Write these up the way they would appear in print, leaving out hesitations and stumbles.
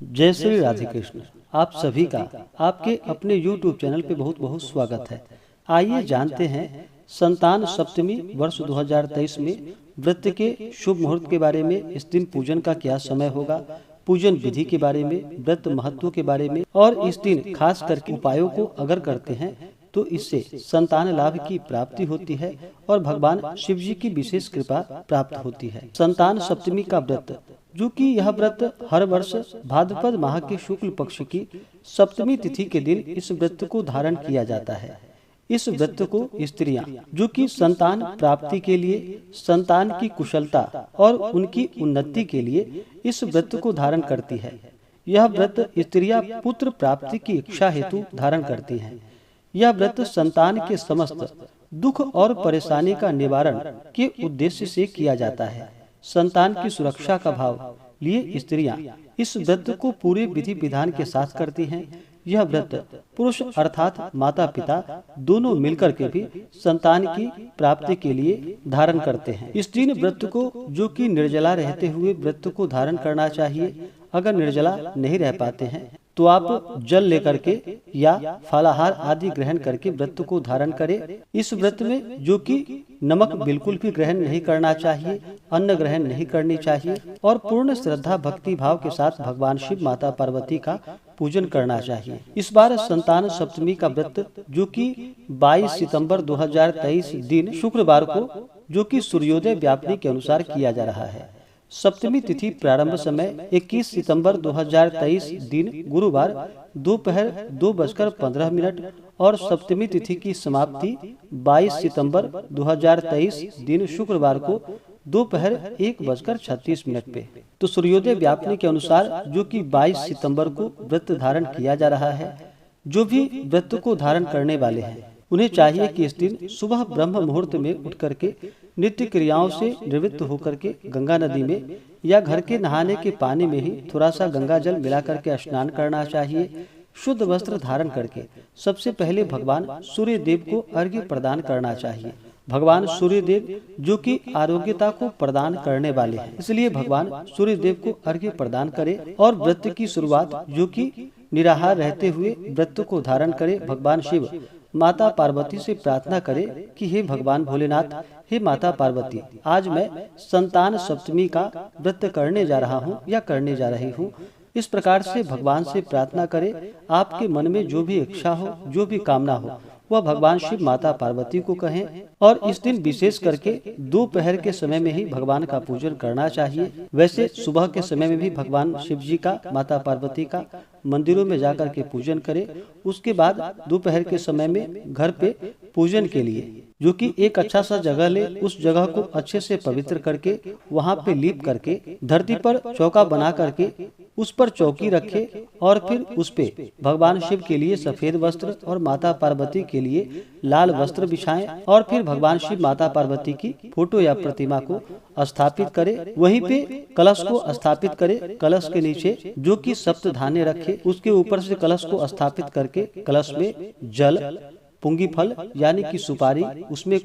जय श्री राधे कृष्ण। आप सभी का आपके अपने YouTube चैनल पे बहुत बहुत स्वागत है। आइए जानते हैं संतान सप्तमी वर्ष 2023 में व्रत के शुभ मुहूर्त के बारे में, इस दिन पूजन का क्या समय होगा, पूजन विधि के बारे में, व्रत महत्व के बारे में और इस दिन खास करके उपायों को अगर करते हैं तो इससे संतान लाभ की प्राप्ति होती है और भगवान शिव जी की विशेष कृपा प्राप्त होती है। संतान सप्तमी का व्रत, जो कि यह व्रत हर वर्ष भाद्रपद माह के शुक्ल पक्ष की सप्तमी तिथि के दिन इस व्रत को धारण किया जाता है। इस व्रत को स्त्रियां जो कि संतान प्राप्ति के लिए, संतान की कुशलता और उनकी उन्नति के लिए इस व्रत को धारण करती है। यह व्रत स्त्रियां पुत्र प्राप्ति की इच्छा हेतु धारण करती हैं। यह व्रत संतान के समस्त दुख और परेशानी का निवारण के उद्देश्य से किया जाता है। संतान की सुरक्षा का भाव लिए स्त्रियां इस व्रत को पूरे विधि विधान के साथ करती हैं। यह व्रत पुरुष अर्थात माता पिता दोनों मिलकर के भी संतान की प्राप्ति के लिए धारण करते हैं। इस दिन व्रत को जो कि निर्जला रहते हुए व्रत को धारण करना चाहिए। अगर निर्जला नहीं रह पाते हैं तो आप जल लेकर के या फलाहार आदि ग्रहण करके व्रत को धारण करें। इस व्रत में जो कि नमक बिल्कुल भी ग्रहण नहीं करना चाहिए, अन्न ग्रहण नहीं करनी चाहिए और पूर्ण श्रद्धा भक्ति भाव के साथ भगवान शिव माता पार्वती का पूजन करना चाहिए। इस बार संतान सप्तमी का व्रत जो कि 22 सितंबर 2023 दिन शुक्रवार को, जो कि सूर्योदय व्यापनी के अनुसार किया जा रहा है। सप्तमी तिथि प्रारंभ समय 21 सितंबर 2023 दिन गुरुवार दोपहर 2:15 और सप्तमी तिथि की समाप्ति 22 सितंबर 2023 दिन शुक्रवार को दोपहर 1:36 पे। तो सूर्योदय व्यापनी के अनुसार जो कि 22 सितंबर को व्रत धारण किया जा रहा है। जो भी व्रत को धारण करने वाले हैं उन्हें चाहिए कि इस दिन सुबह ब्रह्म मुहूर्त में उठ करके नित्य क्रियाओं से निवृत्त होकर के गंगा नदी में या घर के नहाने के पानी में ही थोड़ा सा गंगा जल मिला करके स्नान करना चाहिए। शुद्ध वस्त्र धारण करके सबसे पहले भगवान सूर्य देव को अर्घ्य प्रदान करना चाहिए। भगवान सूर्य देव जो कि आरोग्यता को प्रदान करने वाले हैं, इसलिए भगवान सूर्य देव को अर्घ्य प्रदान करे और व्रत की शुरुआत जो कि निराहार रहते हुए व्रत को धारण करे। भगवान शिव माता पार्वती से प्रार्थना करे कि हे भगवान भोलेनाथ, हे माता पार्वती, आज मैं संतान सप्तमी का व्रत करने जा रहा हूँ या करने जा रही हूँ। इस प्रकार से भगवान से प्रार्थना करे। आपके मन में जो भी इच्छा हो, जो भी कामना हो, वह भगवान शिव माता पार्वती को कहें। और इस दिन विशेष करके दोपहर के समय में ही भगवान का पूजन करना चाहिए। वैसे सुबह के समय में भी भगवान शिव जी का, माता पार्वती का मंदिरों में जाकर के पूजन करें। उसके बाद दोपहर के समय में घर पे पूजन के लिए जो कि एक अच्छा सा जगह ले, उस जगह को अच्छे से पवित्र करके वहाँ पे लीप करके धरती पर चौका बना करके उस पर चौकी रखे और फिर उस पे भगवान शिव के लिए सफेद वस्त्र और माता पार्वती के लिए लाल वस्त्र बिछाएं और फिर भगवान शिव माता पार्वती की फोटो या प्रतिमा को स्थापित करे। वहीं पे कलश को स्थापित करे। कलश के नीचे जो कि सप्त धान्य रखे, उसके ऊपर से कलश को स्थापित करके कलश में जल, पुंगी फल यानी कि सुपारी, उसमें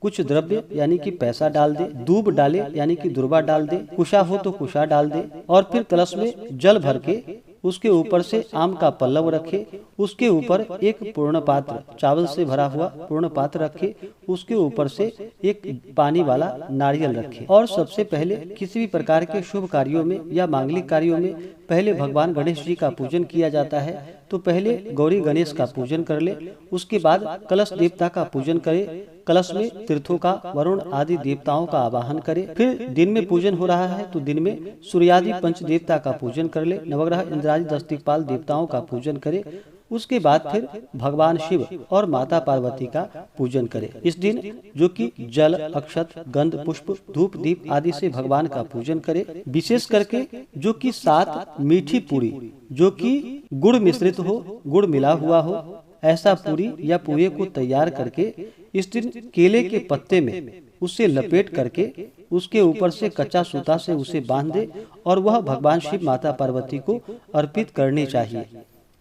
कुछ द्रव्य यानी कि पैसा डाल दे, दूब डाले यानी कि दुर्वा डाल दे, कुशा हो तो कुशा डाल दे और फिर कलश में जल भर के उसके ऊपर से आम का पल्लव रखे। उसके ऊपर एक पूर्ण पात्र, चावल से भरा हुआ पूर्ण पात्र रखे। उसके ऊपर से एक पानी वाला नारियल रखे। और सबसे पहले किसी भी प्रकार के शुभ कार्यों में या मांगलिक कार्यों में पहले भगवान गणेश जी का पूजन किया जाता है। तो पहले गौरी गणेश का पूजन कर ले, उसके बाद कलश देवता का पूजन करे। कलश में तीर्थों का, वरुण आदि देवताओं का आवाहन करे। फिर दिन में पूजन हो रहा है तो दिन में सूर्यादि पंच देवता का पूजन कर ले, नवग्रह इंद्रादि दस दिक्पाल देवताओं का पूजन करे। उसके बाद फिर भगवान शिव और माता पार्वती का पूजन करे। इस दिन जो कि जल, अक्षत, गंध, पुष्प, धूप, दीप आदि से भगवान का पूजन करे। विशेष करके जो कि 7 मीठी पूरी जो कि गुड़ मिश्रित हो, गुड़ मिला हुआ हो, ऐसा पूरी या पुए को तैयार करके इस दिन केले के पत्ते में उसे लपेट करके उसके ऊपर से कच्चा सूता से उसे बांध दे और वह भगवान शिव माता पार्वती को अर्पित करनी चाहिए।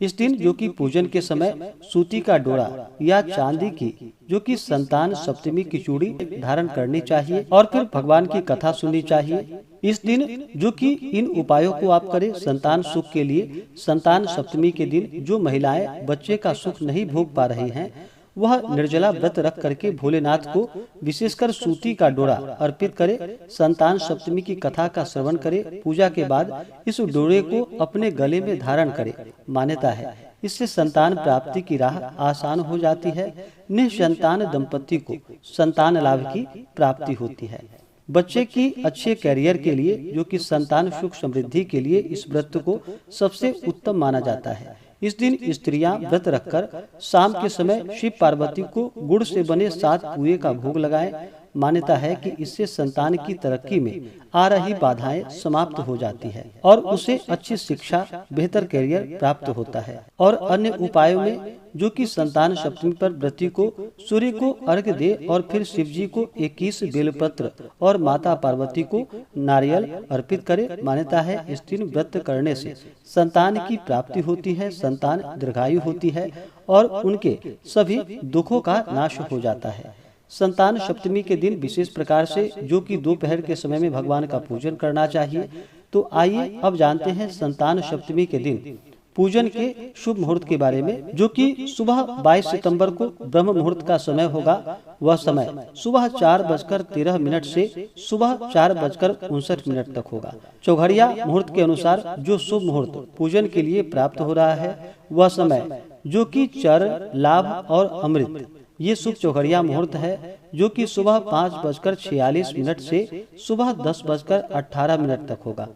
इस दिन जो कि पूजन के समय सूती का डोरा या चांदी की जो कि संतान सप्तमी की चूड़ी धारण करनी चाहिए और फिर भगवान की कथा सुननी चाहिए। इस दिन जो कि इन उपायों को आप करें संतान सुख के लिए। संतान सप्तमी के दिन जो महिलाएं बच्चे का सुख नहीं भोग पा रही हैं, वह निर्जला व्रत रख करके भोलेनाथ को विशेषकर सूती का डोरा अर्पित करे, संतान सप्तमी की कथा का श्रवण करे। पूजा के बाद इस डोरे को अपने गले में धारण करे। मान्यता है इससे संतान प्राप्ति की राह आसान हो जाती है। निसंतान दंपति को संतान लाभ की प्राप्ति होती है। बच्चे की अच्छे कैरियर के लिए जो कि संतान सुख समृद्धि के लिए इस व्रत को सबसे उत्तम माना जाता है। इस दिन स्त्रियां व्रत रखकर शाम के समय शिव पार्वती को गुड़ से बने 7 पुए का भोग लगाएं। मान्यता है कि इससे संतान की तरक्की में आ रही बाधाएं समाप्त हो जाती है और उसे अच्छी शिक्षा, बेहतर करियर प्राप्त होता है। और अन्य उपायों में जो कि संतान सप्तमी पर व्रती को सूर्य को अर्घ्य दे और फिर शिव जी को 21 बेलपत्र और माता पार्वती को नारियल अर्पित करे। मान्यता है इस दिन व्रत करने से संतान की प्राप्ति होती है, संतान दीर्घायु होती है और उनके सभी दुखों का नाश हो जाता है। संतान सप्तमी के दिन विशेष प्रकार से जो कि दोपहर के समय में भगवान का पूजन करना चाहिए। तो आइए अब जानते हैं संतान सप्तमी के दिन पूजन के शुभ मुहूर्त के बारे में, जो कि सुबह 22 सितंबर को ब्रह्म मुहूर्त का समय होगा। वह समय सुबह 4:13 से सुबह 4:59 तक होगा। चौघड़िया मुहूर्त के अनुसार जो शुभ मुहूर्त पूजन के लिए प्राप्त हो रहा है, वह समय जो कि चर, लाभ और अमृत ये शुभ चौघड़िया मुहूर्त है, जो कि सुबह 5:46 से सुबह 10:18 तक होगा।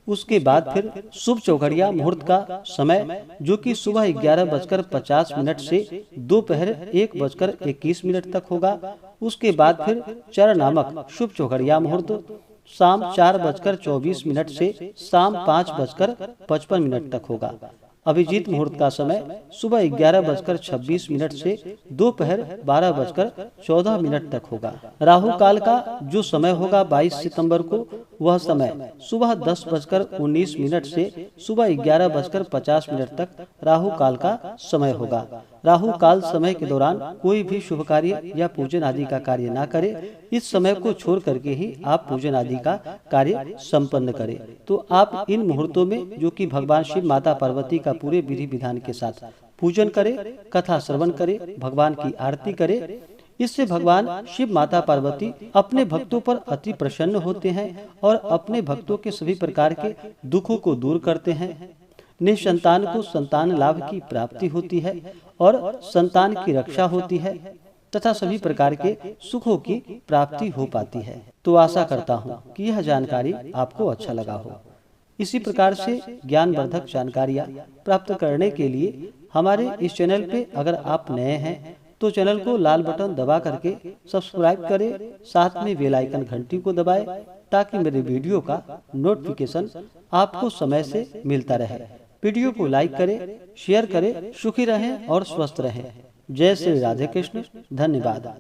उसके बाद फिर शुभ चौघड़िया मुहूर्त का समय जो कि सुबह 11:50 से दोपहर 1:21 तक होगा। उसके बाद फिर चर नामक शुभ चौघड़िया मुहूर्त शाम 4:24 से शाम 5:55 तक होगा। अभिजीत मुहूर्त का समय सुबह 11:26 से दोपहर 12:14 तक होगा। राहु काल का जो समय होगा 22 सितंबर को, वह समय सुबह 10:19 से सुबह 11:50 तक राहु काल का समय होगा। राहु काल समय के दौरान कोई भी शुभ कार्य या पूजन आदि का कार्य ना करें। इस समय को छोड़ करके ही आप पूजन आदि का कार्य संपन्न करें। तो आप इन मुहूर्तों में जो कि भगवान शिव, माता पार्वती का पूरे विधि विधान के साथ पूजन करें, कथा श्रवण करें, भगवान की आरती करें। इससे भगवान शिव, माता पार्वती अपने भक्तों पर अति प्रसन्न होते हैं और अपने भक्तों के सभी प्रकार के दुखों को दूर करते हैं। निसंतान को संतान लाभ की प्राप्ति होती है और संतान की रक्षा होती है तथा सभी प्रकार के सुखों की प्राप्ति हो पाती है। तो आशा करता हूँ कि यह जानकारी आपको अच्छा लगा हो। इसी प्रकार से ज्ञानवर्धक जानकारियाँ प्राप्त करने के लिए हमारे इस चैनल पे अगर आप नए हैं तो चैनल को लाल बटन दबा करके सब्सक्राइब करें, साथ में बेल आइकन घंटी को दबाएं ताकि मेरे वीडियो का नोटिफिकेशन आपको समय से मिलता रहे। वीडियो को लाइक करें, शेयर करें। सुखी रहें और स्वस्थ रहें। जय श्री राधे कृष्ण। धन्यवाद।